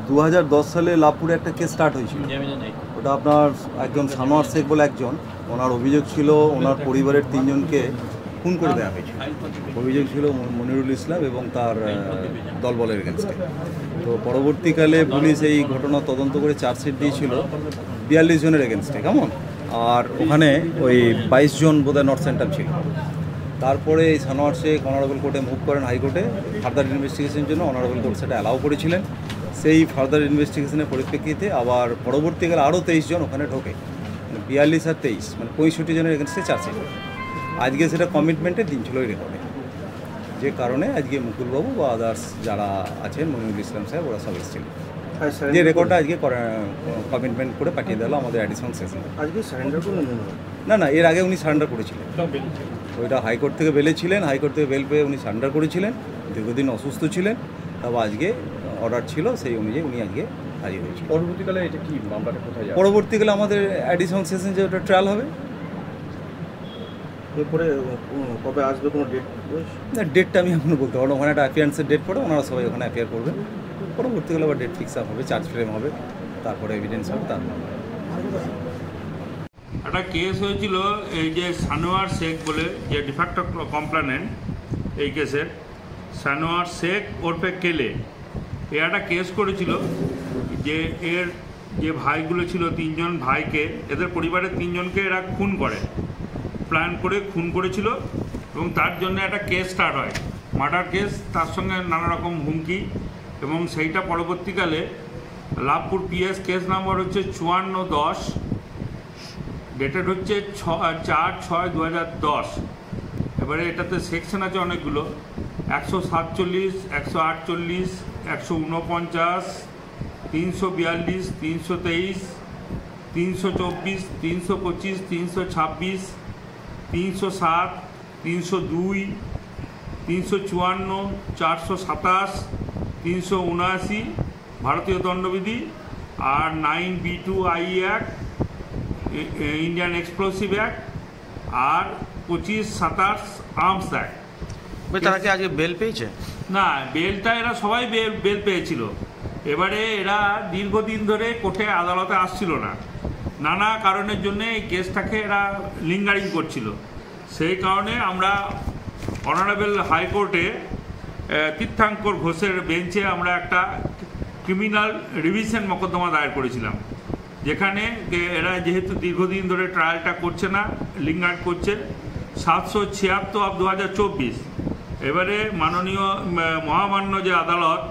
2010 সালে লাভপুরে একটা case start হয়েছিল। ওটা আপনার একজন সানোয়ার শেখ বলে একজন, ওনার অভিযোগ ছিল ওনার পরিবারের 3 জনকে খুন করে দেওয়া হয়েছিল। অভিযোগ ছিল মনিরুল ইসলাম এবং তার দলবলের এগেনস্টে। তো পরবর্তীকালে পুলিশ এই ঘটনা তদন্ত করে চার্জশিট দিয়েছিল 42 জনের এগেনস্টে, কেমন, আর ওখানে ওই 22 জন বোধহয় নর্থ সেন্টার ছিল। তারপরে এই সানোয়ার শেখ অনারেবল কোর্টে মুভ করেন, হাইকোর্টে ফার্দার ইনভেস্টিগেশনের জন্য। অনারেবল কোর্ট সেটা অ্যালাউ করেছিলেন। সেই ফার্দার ইনভেস্টিগেশনের পরিপ্রেক্ষিতে আবার পরবর্তীকালে আরও 23 জন ওখানে ঢোকে, 42 আর 23 মানে 65 জনের এগেনস্টে চার্জশিট। আজকে সেটা কমিটমেন্টের দিন ছিল ওই রেকর্ডে, যে কারণে আজকে মুকুলবাবু বা আদার্স যারা আছেন, মনিরুল ইসলাম সাহেব, ওরা সব এসেছিল। যে রেকর্ডটা আজকে কমিটমেন্ট করে পাঠিয়ে দিল আমাদের অ্যাডিশনাল সেশন। আজকে সারেন্ডার করলেন? না, এর আগে উনি সারেন্ডার করেছিলেন। ওইটা হাইকোর্ট থেকে বেলে ছিলেন, হাইকোর্ট থেকে বেল পেয়ে উনি সারেন্ডার করেছিলেন। দীর্ঘদিন অসুস্থ ছিলেন, তারপর আজকে অর্ডার ছিল, সেই অনুযায়ী উনি আজকে হাজির হয়েছিলেন। পরবর্তীকালে এটা কি মামলাটা কোথায় যাবে? পরবর্তীকালে আমাদের অ্যাডিশনাল সেশন যে ওটা ট্রায়াল হবে। এরপরে কবে আসবে, কোনো ডেট? না, ডেটটা আমি এখনো বলতে পারবো। ওখানে একটা অ্যাপিয়ারেন্সের ডেট পড়ে, ওনারা সবাই ওখানে অ্যাপিয়ার করবেন। পরবর্তীকালে আবার ডেট ফিক্স আপ হবে, চার্জ ফ্রেম হবে, তারপরে এভিডেন্স হবে। তারপর একটা কেস হয়েছিল, এই যে সানোয়ার শেখ বলে যে ডিফ্যাক্টো কমপ্লেনেন্ট এই কেসের, সানোয়ার শেখ ওরফে কেলে, এ একটা কেস করেছিল যে এর যে ভাইগুলো ছিল 3 জন ভাইকে, এদের পরিবারের 3 জনকে এরা খুন করে, প্ল্যান করে খুন করেছিল এবং তার জন্য একটা কেস স্টার্ট হয়, মার্ডার কেস, তার সঙ্গে নানা রকম হুমকি। এবং সেইটা পরবর্তীকালে লাভপুর পিএস কেস নাম্বার হচ্ছে 5410, ডেটেড হচ্ছে 4/6/2010। এবারে এটাতে সেকশন আছে অনেকগুলো, 147, 148, 149, 342, 323, 324, 325, 326, 307, 302, 354, 427, 379 ভারতীয় দণ্ডবিধি, আর 9B2I act, Indian explosive act, আর 25/27 আর্মস অ্যাক্ট। তারা কি আজকে বেল পেয়েছে? না, বেলটা এরা সবাই বেল পেয়েছিল। এবারে এরা দীর্ঘদিন ধরে কোর্টে আদালতে আসছিল না, নানা কারণের জন্য এই কেসটাকে এরা লিঙ্গারিং করছিল। সেই কারণে আমরা অনারেবল হাইকোর্টে তীর্থাঙ্কর ঘোষের বেঞ্চে আমরা একটা ক্রিমিনাল রিভিশন মোকদ্দমা দায়ের করেছিলাম, যেখানে এরা যেহেতু দীর্ঘদিন ধরে ট্রায়ালটা করছে না, লিঙ্গার করছে, 776/2024। এবারে মাননীয় মহামান্য যে আদালত,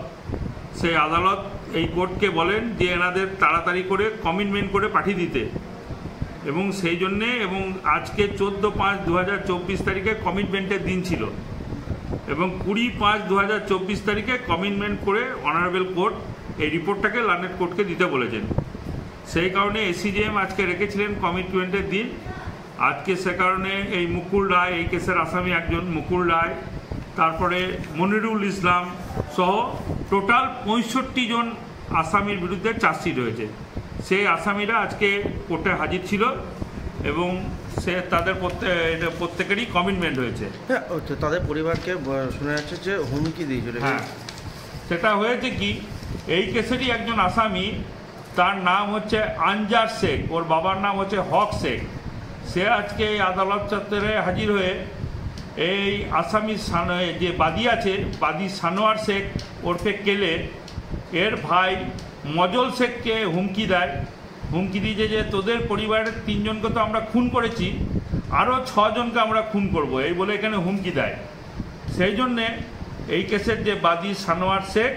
সেই আদালত এই কোর্টকে বলেন যে এনাদের তাড়াতাড়ি করে কমিটমেন্ট করে পাঠিয়ে দিতে, এবং সেই জন্যে, এবং আজকে 14/5/2024 তারিখে কমিটমেন্টের দিন ছিল, এবং 20/5/2024 তারিখে কমিটমেন্ট করে অনারেবল কোর্ট এই রিপোর্টটাকে লার্নেড কোর্টকে দিতে বলেছেন। সেই কারণে এসিজিএম আজকে রেখেছিলেন কমিটমেন্টের দিন। আজকে সে কারণে এই মুকুল রায়, এই কেসের আসামি একজন মুকুল রায়, তারপরে মনিরুল ইসলাম সহ টোটাল 65 জন আসামির বিরুদ্ধে চার্জশিট হয়েছে। সেই আসামিরা আজকে কোর্টে হাজির ছিল এবং সে তাদের প্রত্যেকেরই কমিটমেন্ট হয়েছে। হ্যাঁ, তাদের পরিবারকে শোনা যাচ্ছে যে হুমকি দিয়েছিল। হ্যাঁ, সেটা হয়েছে কি, এই কেসেরই একজন আসামি, তার নাম হচ্ছে আনজার শেখ, ওর বাবার নাম হচ্ছে হক শেখ। সে আজকে এই আদালত চত্বরে হাজির হয়ে এই আসামি যে বাদী আছে, বাদী সানোয়ার শেখ ওরফে কেলে, এর ভাই মজল শেখকে হুমকি দেয়। হুমকি দিয়েছে যে তোদের পরিবারের 3 জনকে তো আমরা খুন করেছি, আরও 6 জনকে আমরা খুন করব, এই বলে এখানে হুমকি দেয়। সেই জন্যে এই কেসের যে বাদী সানোয়ার শেখ